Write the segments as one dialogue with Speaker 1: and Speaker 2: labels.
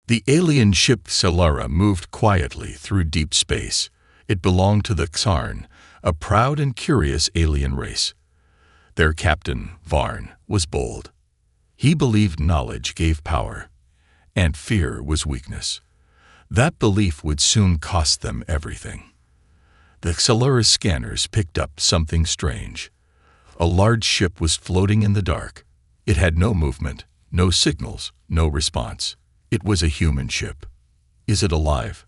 Speaker 1: The alien ship Solara moved quietly through deep space. It belonged to the Xarn, a proud and curious alien race. Their captain, Varn, was bold. He believed knowledge gave power, and fear was weakness. That belief would soon cost them everything. The Solara's scanners picked up something strange. A large ship was floating in the dark. It had no movement, no signals, no response. It was a human ship. "Is it alive?"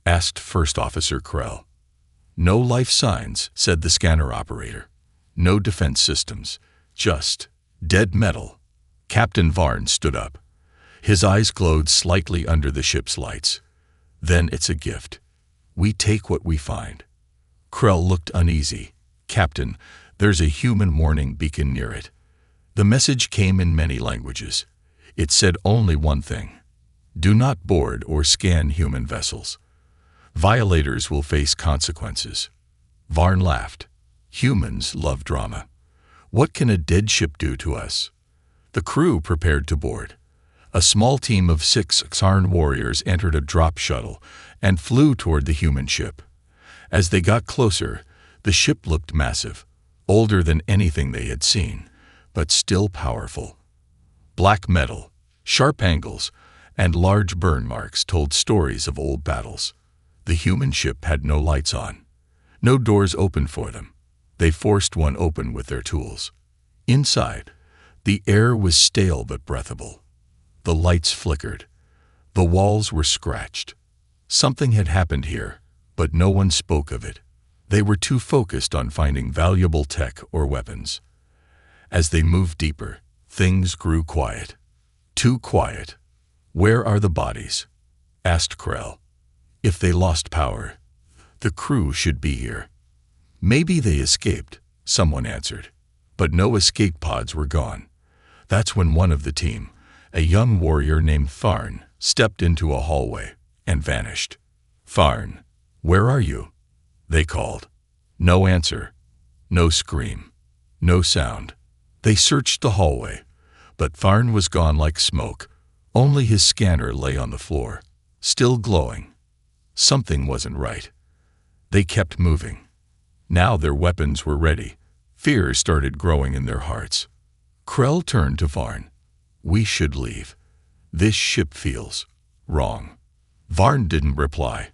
Speaker 1: asked First Officer Krell. "No life signs," said the scanner operator. "No defense systems, just dead metal." Captain Varn stood up. His eyes glowed slightly under the ship's lights. "Then it's a gift. We take what we find." Krell looked uneasy. "Captain, there's a human warning beacon near it." The message came in many languages. It said only one thing: do not board or scan human vessels. Violators will face consequences. Varn laughed. Humans love drama. What can a dead ship do to us? The crew prepared to board. A small team of 6 Xarn warriors entered a drop shuttle and flew toward the human ship. As they got closer, the ship looked massive, older than anything they had seen, but still powerful. Black metal, sharp angles, and large burn marks told stories of old battles. The human ship had no lights on. No doors opened for them. They forced one open with their tools. Inside, the air was stale but breathable. The lights flickered. The walls were scratched. Something had happened here, but no one spoke of it. They were too focused on finding valuable tech or weapons. As they moved deeper, things grew quiet. Too quiet. "Where are the bodies?" asked Krell. "If they lost power, the crew should be here." "Maybe they escaped," someone answered. But no escape pods were gone. That's when one of the team, a young warrior named Tharn, stepped into a hallway and vanished. "Tharn, where are you?" they called. No answer. No scream. No sound. They searched the hallway, but Tharn was gone like smoke. Only his scanner lay on the floor, still glowing. Something wasn't right. They kept moving. Now their weapons were ready. Fear started growing in their hearts. Krell turned to Varn. "We should leave. This ship feels wrong." Varn didn't reply.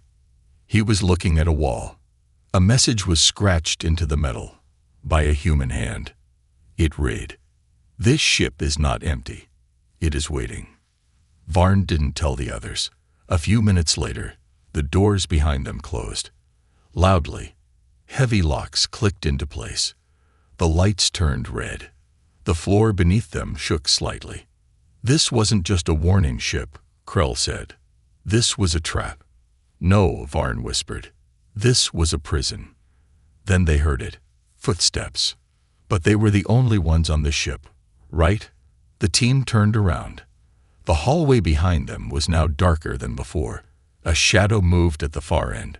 Speaker 1: He was looking at a wall. A message was scratched into the metal by a human hand. It read, "This ship is not empty. It is waiting." Varn didn't tell the others. A few minutes later, the doors behind them closed. Loudly, heavy locks clicked into place. The lights turned red. The floor beneath them shook slightly. "This wasn't just a warning ship," Krell said. "This was a trap." "No," Varn whispered. "This was a prison." Then they heard it. Footsteps. But they were the only ones on the ship, right? The team turned around. The hallway behind them was now darker than before. A shadow moved at the far end.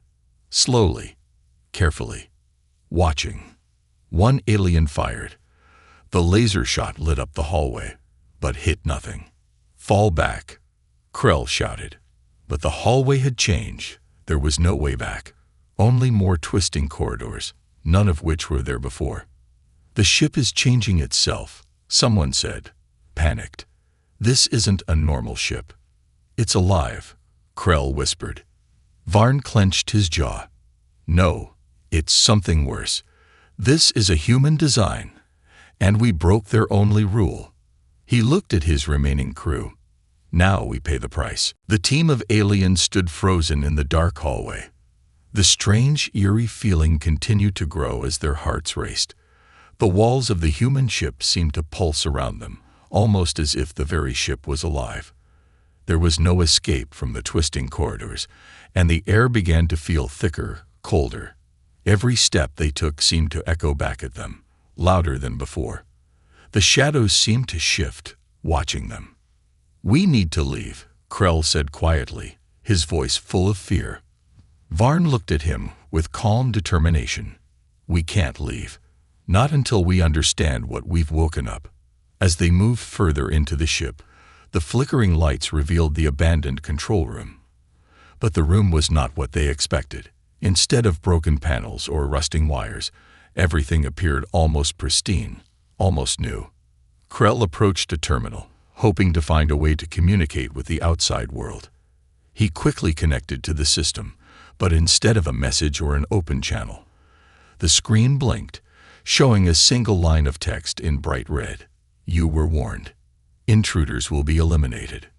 Speaker 1: Slowly, carefully, watching. One alien fired. The laser shot lit up the hallway, but hit nothing. "Fall back," Krell shouted. But the hallway had changed. There was no way back. Only more twisting corridors, none of which were there before. "The ship is changing itself," someone said, panicked. "This isn't a normal ship." "It's alive," Krell whispered. Varn clenched his jaw. "No, it's something worse. This is a human design, and we broke their only rule." He looked at his remaining crew. "Now we pay the price." The team of aliens stood frozen in the dark hallway. The strange, eerie feeling continued to grow as their hearts raced. The walls of the human ship seemed to pulse around them, almost as if the very ship was alive. There was no escape from the twisting corridors, and the air began to feel thicker, colder. Every step they took seemed to echo back at them, louder than before. The shadows seemed to shift, watching them. "We need to leave," Krell said quietly, his voice full of fear. Varn looked at him with calm determination. "We can't leave. Not until we understand what we've woken up." As they moved further into the ship, The flickering lights revealed the abandoned control room. But the room was not what they expected. Instead of broken panels or rusting wires, everything appeared almost pristine, almost new. Krell approached a terminal, hoping to find a way to communicate with the outside world. He quickly connected to the system, but instead of a message or an open channel, the screen blinked, showing a single line of text in bright red. "You were warned. Intruders will be eliminated."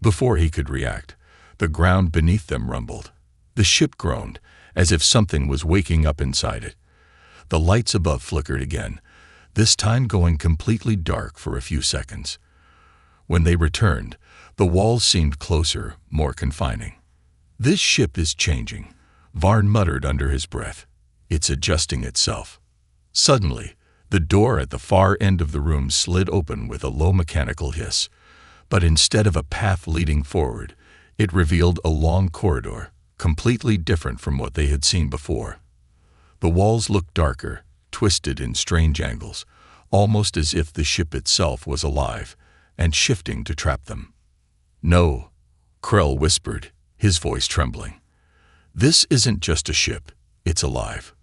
Speaker 1: Before he could react, the ground beneath them rumbled. The ship groaned, as if something was waking up inside it. The lights above flickered again, this time going completely dark for a few seconds. When they returned, the walls seemed closer, more confining. "This ship is changing," Varn muttered under his breath. "It's adjusting itself." Suddenly, the door at the far end of the room slid open with a low mechanical hiss, but instead of a path leading forward, it revealed a long corridor, completely different from what they had seen before. The walls looked darker, twisted in strange angles, almost as if the ship itself was alive and shifting to trap them. "No," Krell whispered, his voice trembling. "This isn't just a ship, it's alive."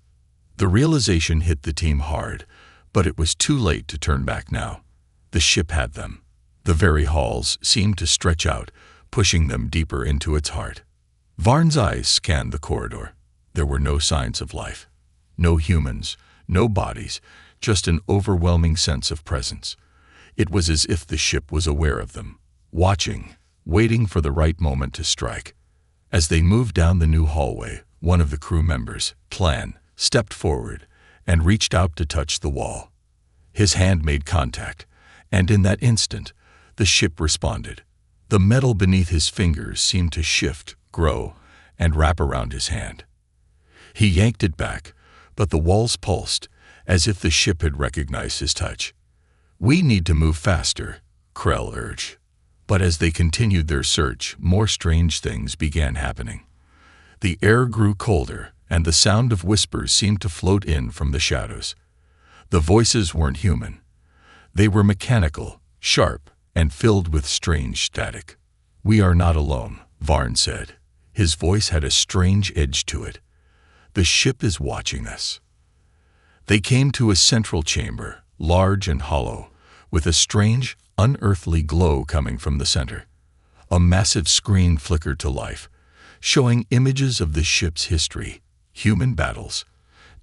Speaker 1: The realization hit the team hard, but it was too late to turn back now. The ship had them. The very halls seemed to stretch out, pushing them deeper into its heart. Varn's eyes scanned the corridor. There were no signs of life. No humans, no bodies, just an overwhelming sense of presence. It was as if the ship was aware of them, watching, waiting for the right moment to strike. As they moved down the new hallway, one of the crew members, Plan, stepped forward and reached out to touch the wall. His hand made contact, and in that instant, the ship responded. The metal beneath his fingers seemed to shift, grow, and wrap around his hand. He yanked it back, but the walls pulsed, as if the ship had recognized his touch. "We need to move faster," Krell urged. But as they continued their search, more strange things began happening. The air grew colder, and the sound of whispers seemed to float in from the shadows. The voices weren't human. They were mechanical, sharp, and filled with strange static. "We are not alone," Varn said. His voice had a strange edge to it. "The ship is watching us." They came to a central chamber, large and hollow, with a strange, unearthly glow coming from the center. A massive screen flickered to life, showing images of the ship's history, human battles,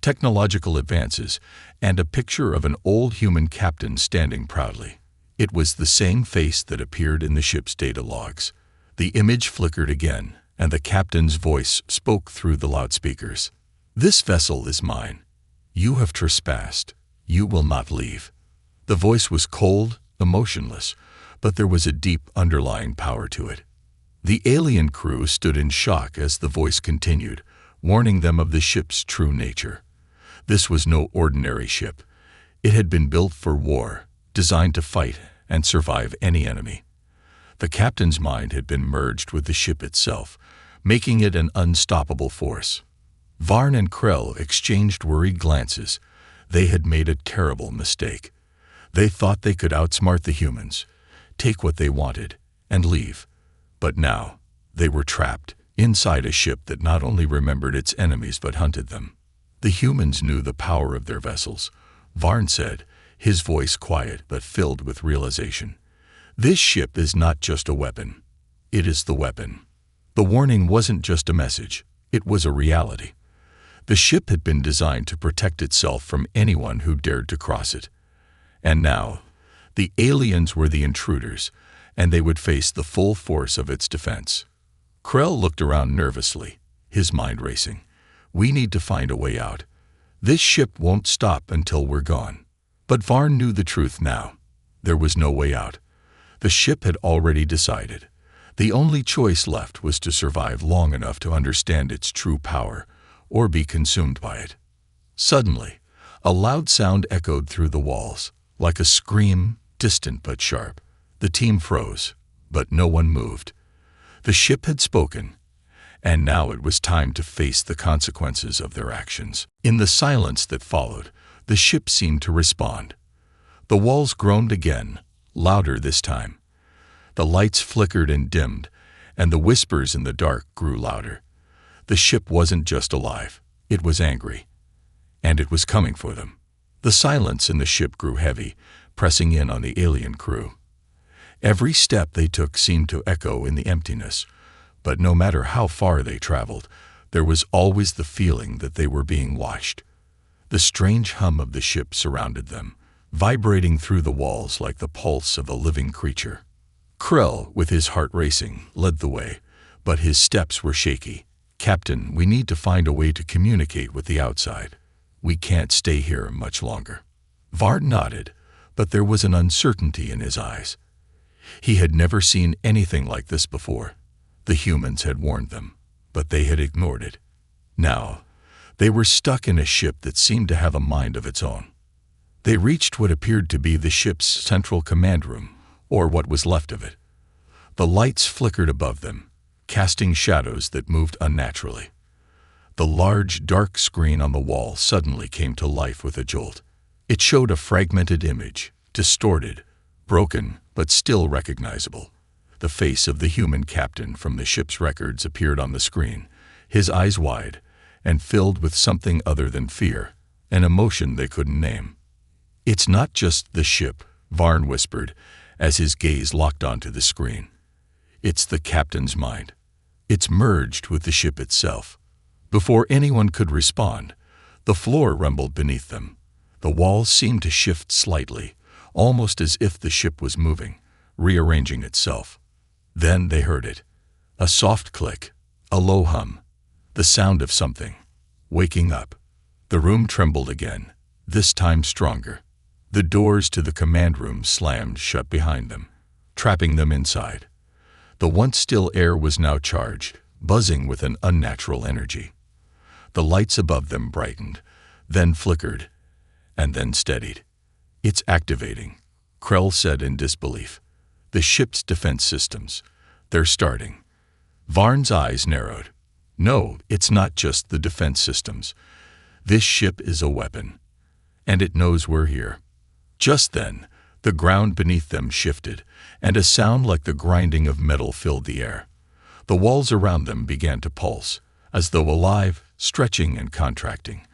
Speaker 1: technological advances, and a picture of an old human captain standing proudly. It was the same face that appeared in the ship's data logs. The image flickered again, and the captain's voice spoke through the loudspeakers. "This vessel is mine. You have trespassed. You will not leave." The voice was cold, emotionless, but there was a deep underlying power to it. The alien crew stood in shock as the voice continued, warning them of the ship's true nature. This was no ordinary ship. It had been built for war, designed to fight and survive any enemy. The captain's mind had been merged with the ship itself, making it an unstoppable force. Varn and Krell exchanged worried glances. They had made a terrible mistake. They thought they could outsmart the humans, take what they wanted, and leave. But now, they were trapped inside a ship that not only remembered its enemies but hunted them. The humans knew the power of their vessels, Varn said, his voice quiet but filled with realization. "This ship is not just a weapon. It is the weapon." The warning wasn't just a message, it was a reality. The ship had been designed to protect itself from anyone who dared to cross it. And now, the aliens were the intruders, and they would face the full force of its defense. Krell looked around nervously, his mind racing. "We need to find a way out. This ship won't stop until we're gone." But Varn knew the truth now. There was no way out. The ship had already decided. The only choice left was to survive long enough to understand its true power, or be consumed by it. Suddenly, a loud sound echoed through the walls, like a scream, distant but sharp. The team froze, but no one moved. The ship had spoken, and now it was time to face the consequences of their actions. In the silence that followed, the ship seemed to respond. The walls groaned again, louder this time. The lights flickered and dimmed, and the whispers in the dark grew louder. The ship wasn't just alive, it was angry. And it was coming for them. The silence in the ship grew heavy, pressing in on the alien crew. Every step they took seemed to echo in the emptiness, but no matter how far they traveled, there was always the feeling that they were being watched. The strange hum of the ship surrounded them, vibrating through the walls like the pulse of a living creature. Krell, with his heart racing, led the way, but his steps were shaky. "Captain, we need to find a way to communicate with the outside. We can't stay here much longer." Varn nodded, but there was an uncertainty in his eyes. He had never seen anything like this before. The humans had warned them, but they had ignored it. Now, they were stuck in a ship that seemed to have a mind of its own. They reached what appeared to be the ship's central command room, or what was left of it. The lights flickered above them, casting shadows that moved unnaturally. The large, dark screen on the wall suddenly came to life with a jolt. It showed a fragmented image, distorted, broken, but still recognizable. The face of the human captain from the ship's records appeared on the screen, his eyes wide and filled with something other than fear, an emotion they couldn't name. "It's not just the ship," Varn whispered as his gaze locked onto the screen. "It's the captain's mind. It's merged with the ship itself." Before anyone could respond, the floor rumbled beneath them. The walls seemed to shift slightly, almost as if the ship was moving, rearranging itself. Then they heard it. A soft click, a low hum, the sound of something waking up. The room trembled again, this time stronger. The doors to the command room slammed shut behind them, trapping them inside. The once still air was now charged, buzzing with an unnatural energy. The lights above them brightened, then flickered, and then steadied. "It's activating," Krell said in disbelief. "The ship's defense systems. They're starting." Varn's eyes narrowed. "No, it's not just the defense systems. This ship is a weapon, and it knows we're here." Just then, the ground beneath them shifted, and a sound like the grinding of metal filled the air. The walls around them began to pulse, as though alive, stretching and contracting,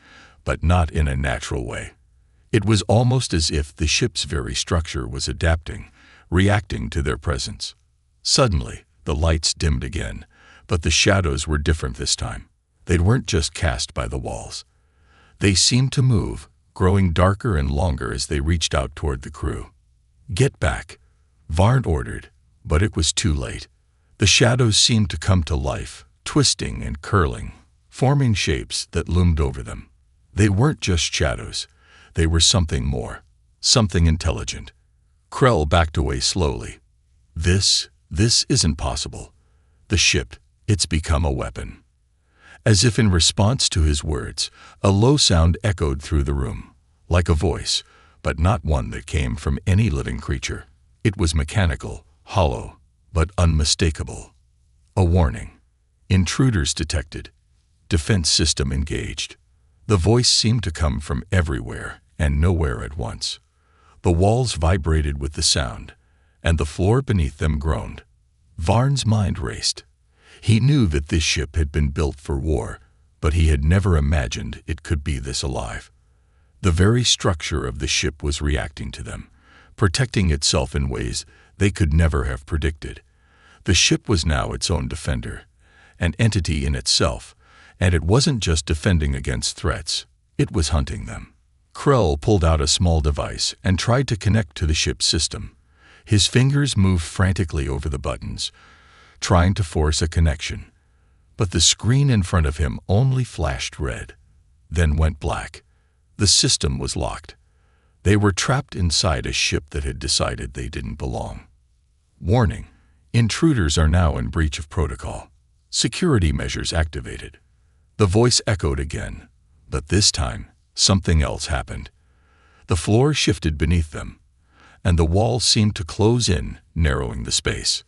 Speaker 1: but not in a natural way. It was almost as if the ship's very structure was adapting, reacting to their presence. Suddenly, the lights dimmed again, but the shadows were different this time. They weren't just cast by the walls. They seemed to move, growing darker and longer as they reached out toward the crew. "Get back," Varn ordered, but it was too late. The shadows seemed to come to life, twisting and curling, forming shapes that loomed over them. They weren't just shadows. They were something more, something intelligent. Krell backed away slowly. This isn't possible. The ship, it's become a weapon." As if in response to his words, a low sound echoed through the room, like a voice, but not one that came from any living creature. It was mechanical, hollow, but unmistakable. A warning. Intruders detected. Defense system engaged. The voice seemed to come from everywhere and nowhere at once. The walls vibrated with the sound, and the floor beneath them groaned. Varn's mind raced. He knew that this ship had been built for war, but he had never imagined it could be this alive. The very structure of the ship was reacting to them, protecting itself in ways they could never have predicted. The ship was now its own defender, an entity in itself, and it wasn't just defending against threats, it was hunting them. Krell pulled out a small device and tried to connect to the ship's system. His fingers moved frantically over the buttons, trying to force a connection. But the screen in front of him only flashed red, then went black. The system was locked. They were trapped inside a ship that had decided they didn't belong. Warning: intruders are now in breach of protocol. Security measures activated. The voice echoed again, but this time, something else happened. The floor shifted beneath them, and the walls seemed to close in, narrowing the space.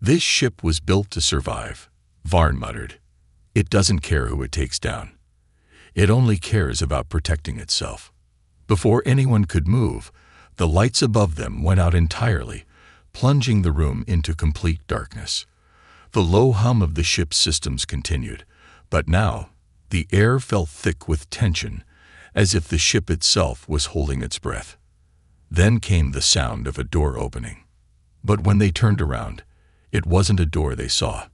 Speaker 1: "This ship was built to survive," Varn muttered. "It doesn't care who it takes down. It only cares about protecting itself." Before anyone could move, the lights above them went out entirely, plunging the room into complete darkness. The low hum of the ship's systems continued, but now the air felt thick with tension, as if the ship itself was holding its breath. Then came the sound of a door opening. But when they turned around, it wasn't a door they saw.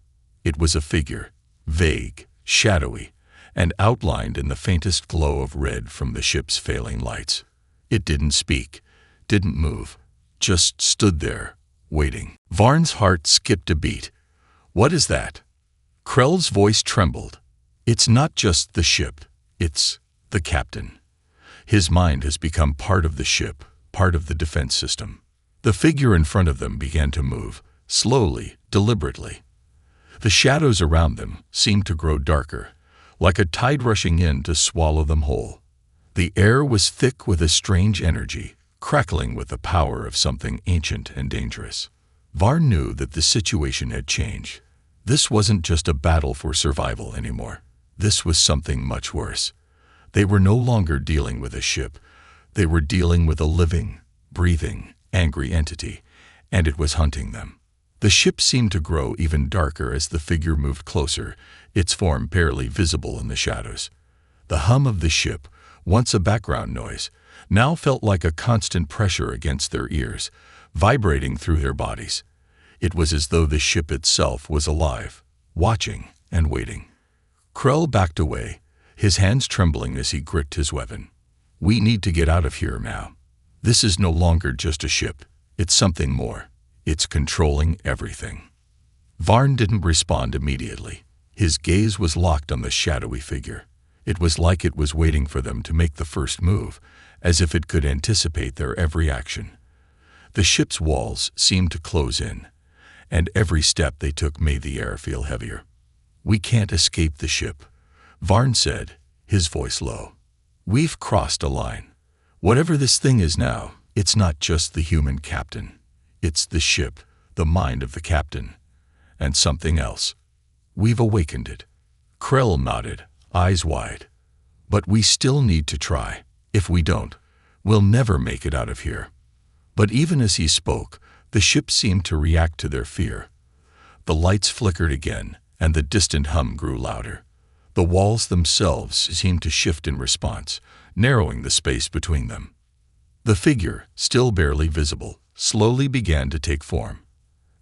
Speaker 1: It was a figure, vague, shadowy, and outlined in the faintest glow of red from the ship's failing lights. It didn't speak, didn't move, just stood there, waiting. Varn's heart skipped a beat. "What is that?" Krell's voice trembled. "It's not just the ship, it's the captain. His mind has become part of the ship, part of the defense system." The figure in front of them began to move, slowly, deliberately. The shadows around them seemed to grow darker, like a tide rushing in to swallow them whole. The air was thick with a strange energy, crackling with the power of something ancient and dangerous. Varn knew that the situation had changed. This wasn't just a battle for survival anymore. This was something much worse. They were no longer dealing with a ship. They were dealing with a living, breathing, angry entity, and it was hunting them. The ship seemed to grow even darker as the figure moved closer, its form barely visible in the shadows. The hum of the ship, once a background noise, now felt like a constant pressure against their ears, vibrating through their bodies. It was as though the ship itself was alive, watching and waiting. Krell backed away, his hands trembling as he gripped his weapon. "We need to get out of here now. This is no longer just a ship. It's something more. It's controlling everything." Varn didn't respond immediately. His gaze was locked on the shadowy figure. It was like it was waiting for them to make the first move, as if it could anticipate their every action. The ship's walls seemed to close in, and every step they took made the air feel heavier. "We can't escape the ship," Varn said, his voice low. "We've crossed a line. Whatever this thing is now, it's not just the human captain. It's the ship, the mind of the captain, and something else. We've awakened it." Krell nodded, eyes wide. "But we still need to try. If we don't, we'll never make it out of here." But even as he spoke, the ship seemed to react to their fear. The lights flickered again, and the distant hum grew louder. The walls themselves seemed to shift in response, narrowing the space between them. The figure, still barely visible, slowly began to take form.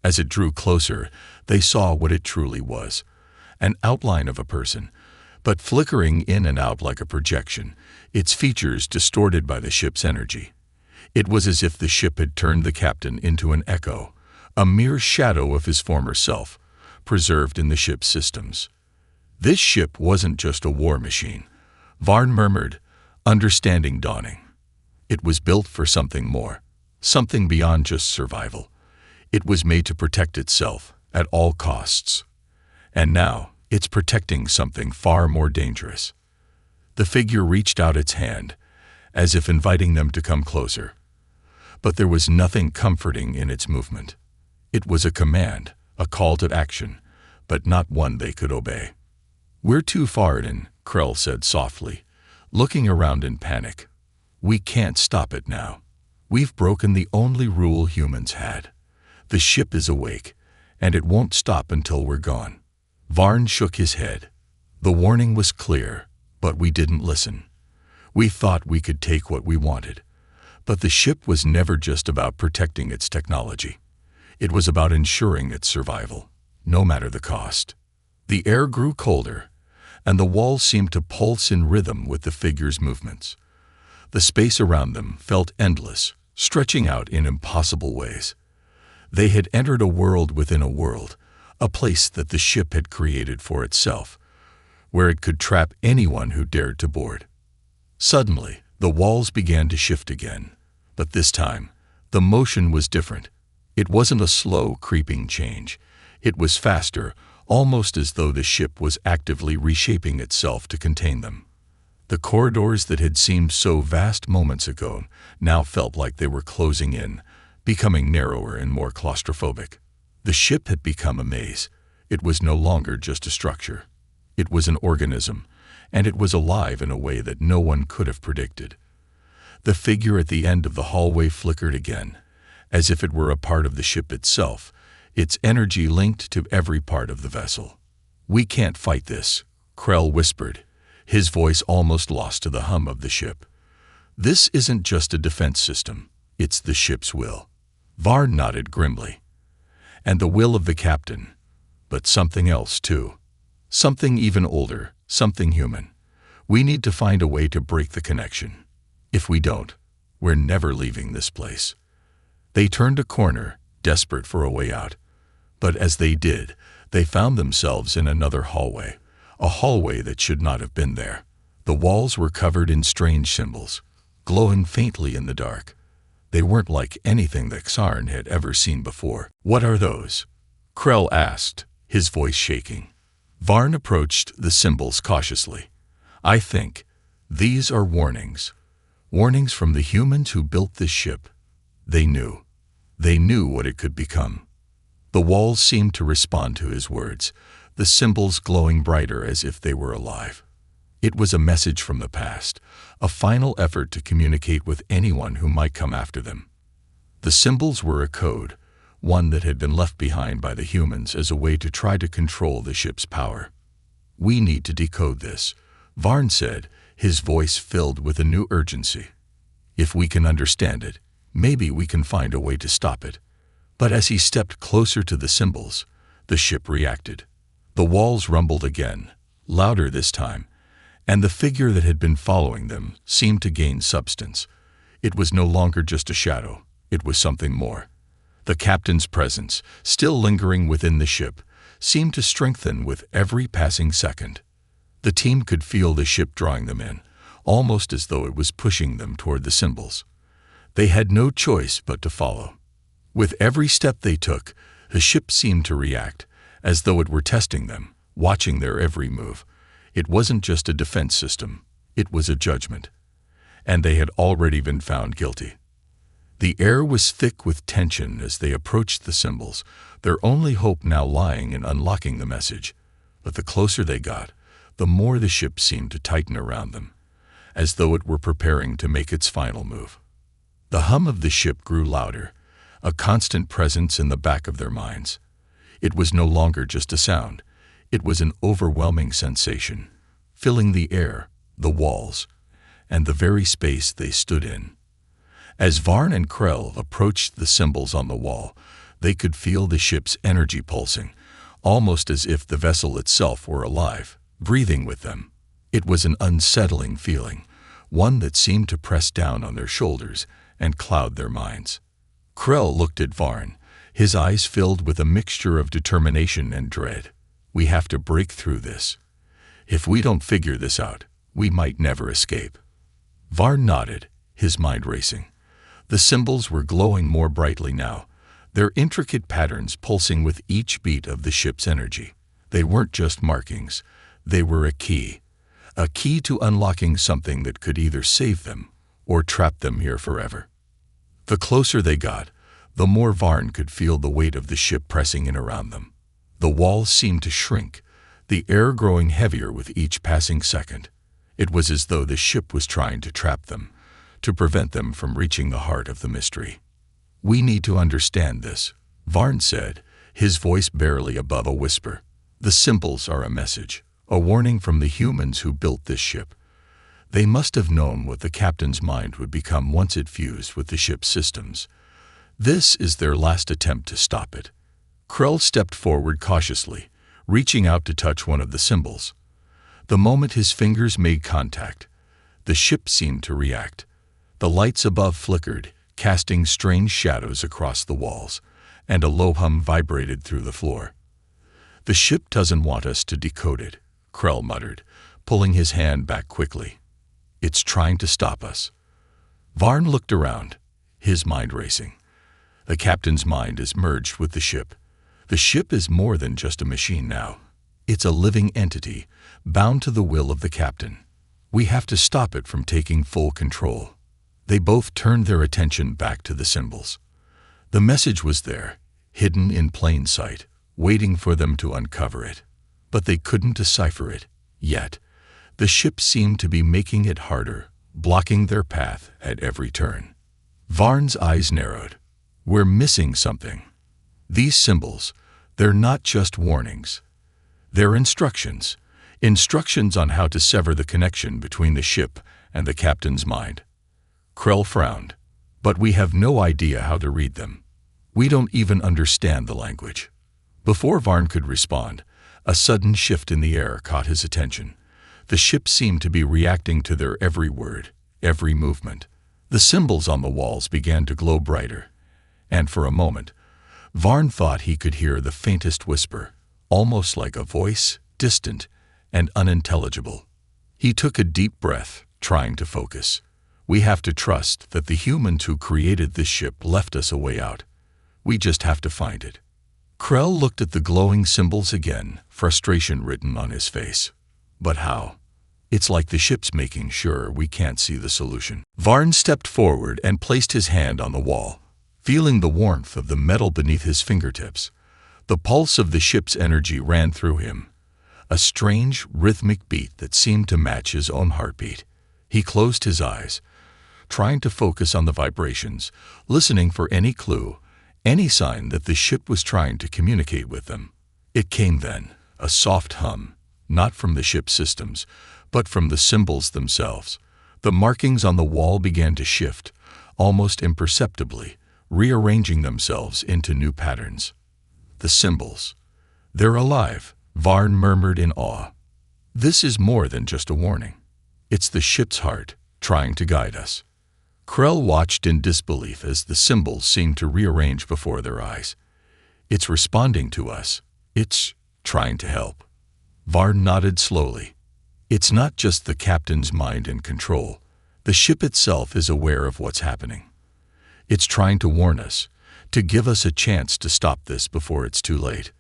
Speaker 1: As it drew closer, they saw what it truly was, an outline of a person, but flickering in and out like a projection, its features distorted by the ship's energy. It was as if the ship had turned the captain into an echo, a mere shadow of his former self, preserved in the ship's systems. This ship wasn't just a war machine, Varn murmured, understanding dawning. It was built for something more, something beyond just survival. It was made to protect itself at all costs. And now, it's protecting something far more dangerous. The figure reached out its hand, as if inviting them to come closer. But there was nothing comforting in its movement. It was a command, a call to action, but not one they could obey. "We're too far in," Krell said softly, looking around in panic. "We can't stop it now. We've broken the only rule humans had. The ship is awake, and it won't stop until we're gone." Varn shook his head. "The warning was clear, but we didn't listen. We thought we could take what we wanted. But the ship was never just about protecting its technology. It was about ensuring its survival, no matter the cost." The air grew colder, and the walls seemed to pulse in rhythm with the figure's movements. The space around them felt endless, stretching out in impossible ways. They had entered a world within a world, a place that the ship had created for itself, where it could trap anyone who dared to board. Suddenly, the walls began to shift again, but this time, the motion was different. It wasn't a slow, creeping change. It was faster, almost as though the ship was actively reshaping itself to contain them. The corridors that had seemed so vast moments ago now felt like they were closing in, becoming narrower and more claustrophobic. The ship had become a maze. It was no longer just a structure. It was an organism, and it was alive in a way that no one could have predicted. The figure at the end of the hallway flickered again, as if it were a part of the ship itself, its energy linked to every part of the vessel. "We can't fight this," Krell whispered, his voice almost lost to the hum of the ship. "This isn't just a defense system, it's the ship's will." Varn nodded grimly. "And the will of the captain. But something else, too. Something even older, something human. We need to find a way to break the connection. If we don't, we're never leaving this place." They turned a corner, desperate for a way out. But as they did, they found themselves in another hallway, a hallway that should not have been there. The walls were covered in strange symbols, glowing faintly in the dark. They weren't like anything that Xarn had ever seen before. "What are those?" Krell asked, his voice shaking. Varn approached the symbols cautiously. "I think these are warnings. Warnings from the humans who built this ship. They knew. They knew what it could become." The walls seemed to respond to his words, the symbols glowing brighter as if they were alive. It was a message from the past, a final effort to communicate with anyone who might come after them. The symbols were a code, one that had been left behind by the humans as a way to try to control the ship's power. "We need to decode this," Varn said, his voice filled with a new urgency. "If we can understand it, maybe we can find a way to stop it." But as he stepped closer to the symbols, the ship reacted. The walls rumbled again, louder this time, and the figure that had been following them seemed to gain substance. It was no longer just a shadow, it was something more. The captain's presence, still lingering within the ship, seemed to strengthen with every passing second. The team could feel the ship drawing them in, almost as though it was pushing them toward the symbols. They had no choice but to follow. With every step they took, the ship seemed to react, as though it were testing them, watching their every move. It wasn't just a defense system, it was a judgment. And they had already been found guilty. The air was thick with tension as they approached the symbols, their only hope now lying in unlocking the message. But the closer they got, the more the ship seemed to tighten around them, as though it were preparing to make its final move. The hum of the ship grew louder, a constant presence in the back of their minds. It was no longer just a sound, it was an overwhelming sensation, filling the air, the walls, and the very space they stood in. As Varn and Krell approached the symbols on the wall, they could feel the ship's energy pulsing, almost as if the vessel itself were alive, breathing with them. It was an unsettling feeling, one that seemed to press down on their shoulders and cloud their minds. Krell looked at Varn, his eyes filled with a mixture of determination and dread. "We have to break through this. If we don't figure this out, we might never escape." Varn nodded, his mind racing. The symbols were glowing more brightly now, their intricate patterns pulsing with each beat of the ship's energy. They weren't just markings, they were a key to unlocking something that could either save them or trap them here forever. The closer they got, the more Varn could feel the weight of the ship pressing in around them. The walls seemed to shrink, the air growing heavier with each passing second. It was as though the ship was trying to trap them, to prevent them from reaching the heart of the mystery. "We need to understand this," Varn said, his voice barely above a whisper. "The symbols are a message, a warning from the humans who built this ship. They must have known what the captain's mind would become once it fused with the ship's systems. This is their last attempt to stop it." Krell stepped forward cautiously, reaching out to touch one of the symbols. The moment his fingers made contact, the ship seemed to react. The lights above flickered, casting strange shadows across the walls, and a low hum vibrated through the floor. "The ship doesn't want us to decode it," Krell muttered, pulling his hand back quickly. "It's trying to stop us." Varn looked around, his mind racing. The captain's mind is merged with the ship. The ship is more than just a machine now. It's a living entity, bound to the will of the captain. We have to stop it from taking full control. They both turned their attention back to the symbols. The message was there, hidden in plain sight, waiting for them to uncover it. But they couldn't decipher it, yet. The ship seemed to be making it harder, blocking their path at every turn. Varn's eyes narrowed. We're missing something. These symbols, they're not just warnings. They're instructions. Instructions on how to sever the connection between the ship and the captain's mind. Krell frowned. But we have no idea how to read them. We don't even understand the language. Before Varn could respond, a sudden shift in the air caught his attention. The ship seemed to be reacting to their every word, every movement. The symbols on the walls began to glow brighter, and for a moment, Varn thought he could hear the faintest whisper, almost like a voice, distant and unintelligible. He took a deep breath, trying to focus. We have to trust that the humans who created this ship left us a way out. We just have to find it. Krell looked at the glowing symbols again, frustration written on his face. But how? It's like the ship's making sure we can't see the solution. Varn stepped forward and placed his hand on the wall, feeling the warmth of the metal beneath his fingertips. The pulse of the ship's energy ran through him, a strange, rhythmic beat that seemed to match his own heartbeat. He closed his eyes, trying to focus on the vibrations, listening for any clue, any sign that the ship was trying to communicate with them. It came then, a soft hum, not from the ship's systems, but from the symbols themselves. The markings on the wall began to shift, almost imperceptibly, rearranging themselves into new patterns. The symbols. They're alive, Varn murmured in awe. This is more than just a warning. It's the ship's heart, trying to guide us. Krell watched in disbelief as the symbols seemed to rearrange before their eyes. It's responding to us. It's trying to help. Varn nodded slowly. It's not just the captain's mind in control. The ship itself is aware of what's happening. It's trying to warn us, to give us a chance to stop this before it's too late.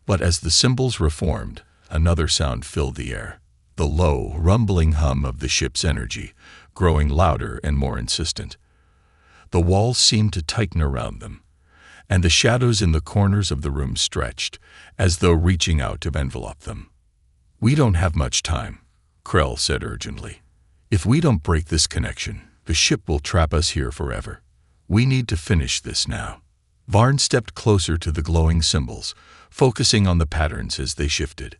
Speaker 1: But as the symbols reformed, another sound filled the air. The low, rumbling hum of the ship's energy, growing louder and more insistent. The walls seemed to tighten around them, and the shadows in the corners of the room stretched, as though reaching out to envelop them. We don't have much time, Krell said urgently. If we don't break this connection, the ship will trap us here forever. We need to finish this now. Varn stepped closer to the glowing symbols, focusing on the patterns as they shifted.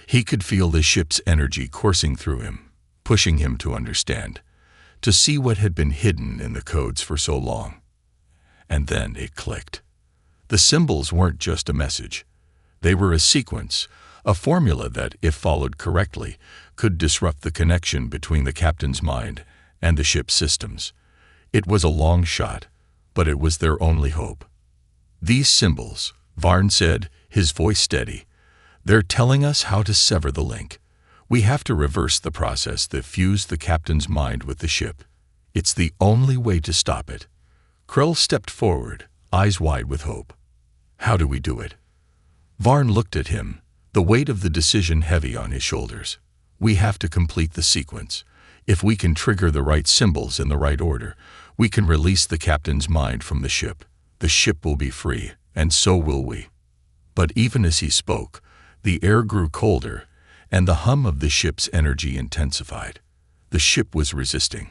Speaker 1: He could feel the ship's energy coursing through him, pushing him to understand, to see what had been hidden in the codes for so long. And then it clicked. The symbols weren't just a message. They were a sequence, a formula that, if followed correctly, could disrupt the connection between the captain's mind and the ship's systems. It was a long shot, but it was their only hope. These symbols, Varn said, his voice steady, they're telling us how to sever the link. We have to reverse the process that fused the captain's mind with the ship. It's the only way to stop it. Krell stepped forward, eyes wide with hope. How do we do it? Varn looked at him, the weight of the decision heavy on his shoulders. We have to complete the sequence. If we can trigger the right symbols in the right order, we can release the captain's mind from the ship. The ship will be free, and so will we. But even as he spoke, the air grew colder, and the hum of the ship's energy intensified. The ship was resisting.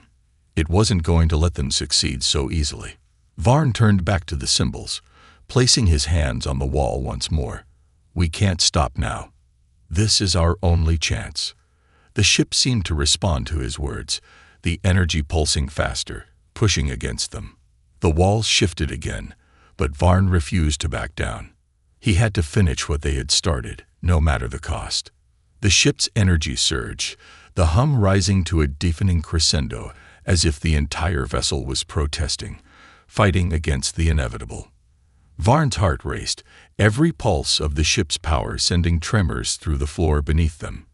Speaker 1: It wasn't going to let them succeed so easily. Varn turned back to the symbols, placing his hands on the wall once more. We can't stop now. This is our only chance. The ship seemed to respond to his words, the energy pulsing faster, pushing against them. The walls shifted again, but Varn refused to back down. He had to finish what they had started, no matter the cost. The ship's energy surged, the hum rising to a deafening crescendo, as if the entire vessel was protesting, fighting against the inevitable. Varn's heart raced, every pulse of the ship's power sending tremors through the floor beneath them.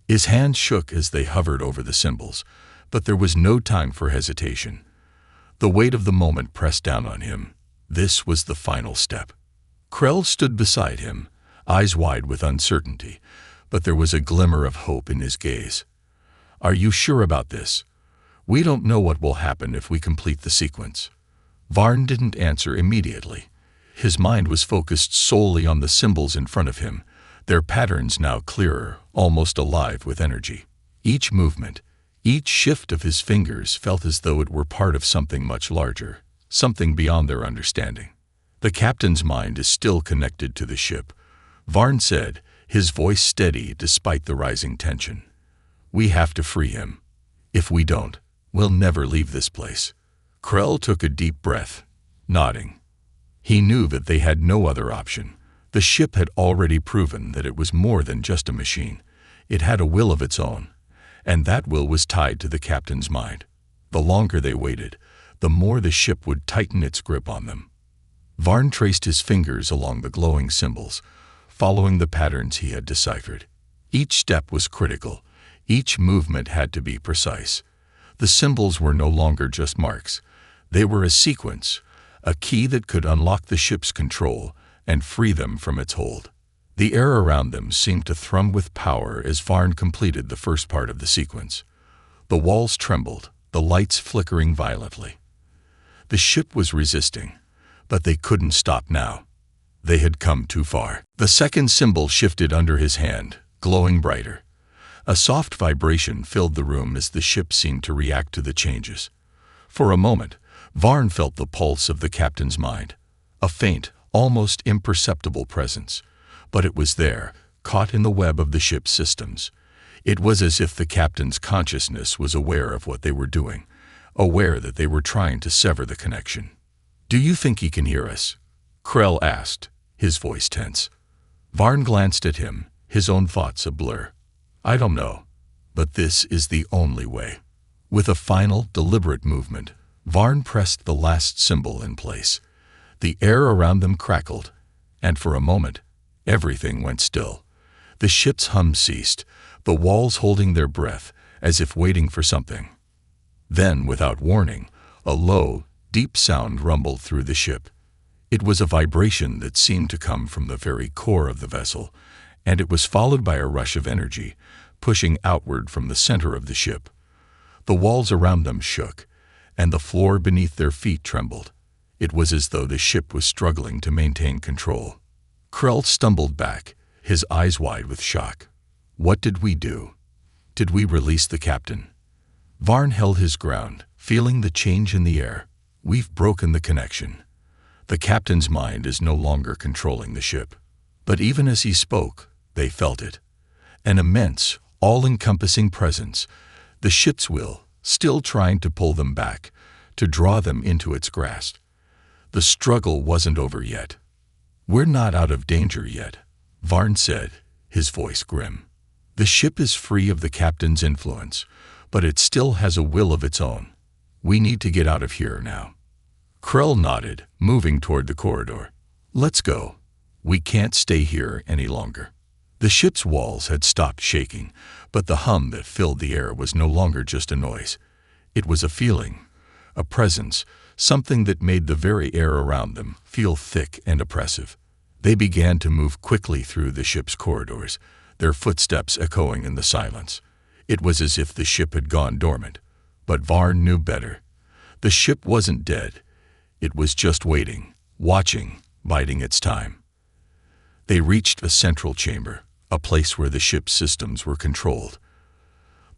Speaker 1: His hands shook as they hovered over the symbols, but there was no time for hesitation. The weight of the moment pressed down on him. This was the final step. Krell stood beside him, eyes wide with uncertainty, but there was a glimmer of hope in his gaze. Are you sure about this? We don't know what will happen if we complete the sequence. Varn didn't answer immediately. His mind was focused solely on the symbols in front of him, their patterns now clearer, almost alive with energy. Each movement, each shift of his fingers felt as though it were part of something much larger, something beyond their understanding. The captain's mind is still connected to the ship, Varn said, his voice steady despite the rising tension. We have to free him. If we don't, we'll never leave this place. Krell took a deep breath, nodding. He knew that they had no other option. The ship had already proven that it was more than just a machine. It had a will of its own, and that will was tied to the captain's mind. The longer they waited, the more the ship would tighten its grip on them. Varn traced his fingers along the glowing symbols, following the patterns he had deciphered. Each step was critical. Each movement had to be precise. The symbols were no longer just marks. They were a sequence, a key that could unlock the ship's control and free them from its hold. The air around them seemed to thrum with power as Varn completed the first part of the sequence. The walls trembled, the lights flickering violently. The ship was resisting, but they couldn't stop now. They had come too far. The second symbol shifted under his hand, glowing brighter. A soft vibration filled the room as the ship seemed to react to the changes. For a moment, Varn felt the pulse of the captain's mind, a faint, almost imperceptible presence. But it was there, caught in the web of the ship's systems. It was as if the captain's consciousness was aware of what they were doing, aware that they were trying to sever the connection. "Do you think he can hear us?" Krell asked, his voice tense. Varn glanced at him, his own thoughts a blur. "I don't know, but this is the only way." With a final, deliberate movement, Varn pressed the last symbol in place. The air around them crackled, and for a moment, everything went still. The ship's hum ceased, the walls holding their breath, as if waiting for something. Then, without warning, a low, deep sound rumbled through the ship. It was a vibration that seemed to come from the very core of the vessel, and it was followed by a rush of energy, pushing outward from the center of the ship. The walls around them shook, and the floor beneath their feet trembled. It was as though the ship was struggling to maintain control. Krell stumbled back, his eyes wide with shock. What did we do? Did we release the captain? Varn held his ground, feeling the change in the air. We've broken the connection. The captain's mind is no longer controlling the ship. But even as he spoke, they felt it. An immense, all-encompassing presence, the ship's will, still trying to pull them back, to draw them into its grasp. The struggle wasn't over yet. "We're not out of danger yet," Varn said, his voice grim. "The ship is free of the captain's influence, but it still has a will of its own. We need to get out of here now." Krell nodded, moving toward the corridor. "Let's go. We can't stay here any longer." The ship's walls had stopped shaking, but the hum that filled the air was no longer just a noise. It was a feeling, a presence, something that made the very air around them feel thick and oppressive. They began to move quickly through the ship's corridors, their footsteps echoing in the silence. It was as if the ship had gone dormant, but Varn knew better. The ship wasn't dead. It was just waiting, watching, biding its time. They reached a central chamber, a place where the ship's systems were controlled.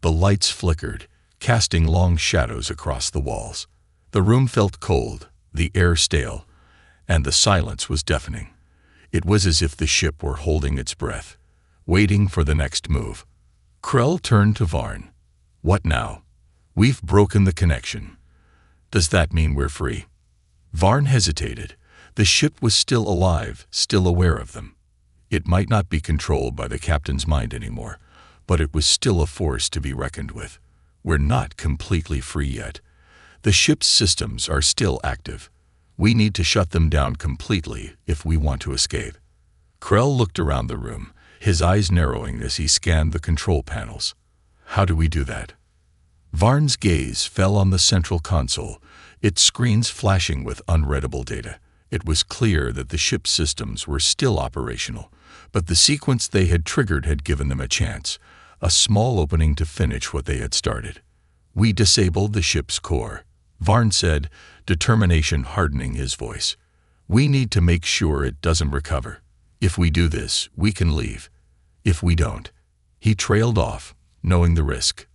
Speaker 1: The lights flickered, casting long shadows across the walls. The room felt cold, the air stale, and the silence was deafening. It was as if the ship were holding its breath, waiting for the next move. Krell turned to Varn. "What now? We've broken the connection. Does that mean we're free?" Varn hesitated. The ship was still alive, still aware of them. It might not be controlled by the captain's mind anymore, but it was still a force to be reckoned with. "We're not completely free yet. The ship's systems are still active. We need to shut them down completely if we want to escape." Krell looked around the room, his eyes narrowing as he scanned the control panels. "How do we do that?" Varn's gaze fell on the central console, its screens flashing with unreadable data. It was clear that the ship's systems were still operational, but the sequence they had triggered had given them a chance, a small opening to finish what they had started. "We disabled the ship's core," Varn said, determination hardening his voice. "We need to make sure it doesn't recover. If we do this, we can leave. If we don't..." He trailed off, knowing the risk.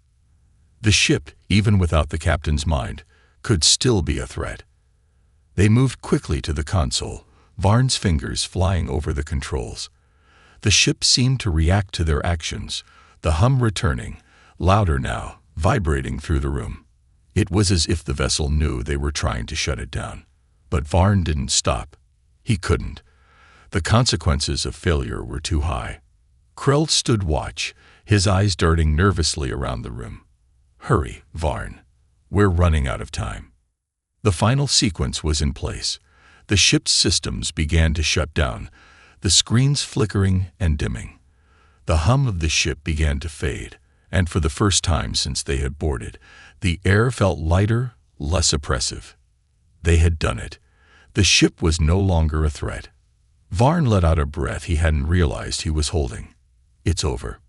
Speaker 1: The ship, even without the captain's mind, could still be a threat. They moved quickly to the console, Varn's fingers flying over the controls. The ship seemed to react to their actions, the hum returning, louder now, vibrating through the room. It was as if the vessel knew they were trying to shut it down. But Varn didn't stop. He couldn't. The consequences of failure were too high. Krell stood watch, his eyes darting nervously around the room. "Hurry, Varn. We're running out of time." The final sequence was in place. The ship's systems began to shut down, the screens flickering and dimming. The hum of the ship began to fade, and for the first time since they had boarded, the air felt lighter, less oppressive. They had done it. The ship was no longer a threat. Varn let out a breath he hadn't realized he was holding. It's over.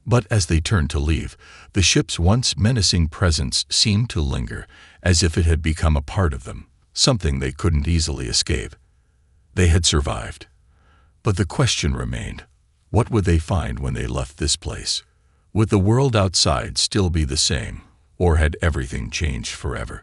Speaker 1: But as they turned to leave, the ship's once menacing presence seemed to linger, as if it had become a part of them, something they couldn't easily escape. They had survived. But the question remained, what would they find when they left this place? Would the world outside still be the same, or had everything changed forever?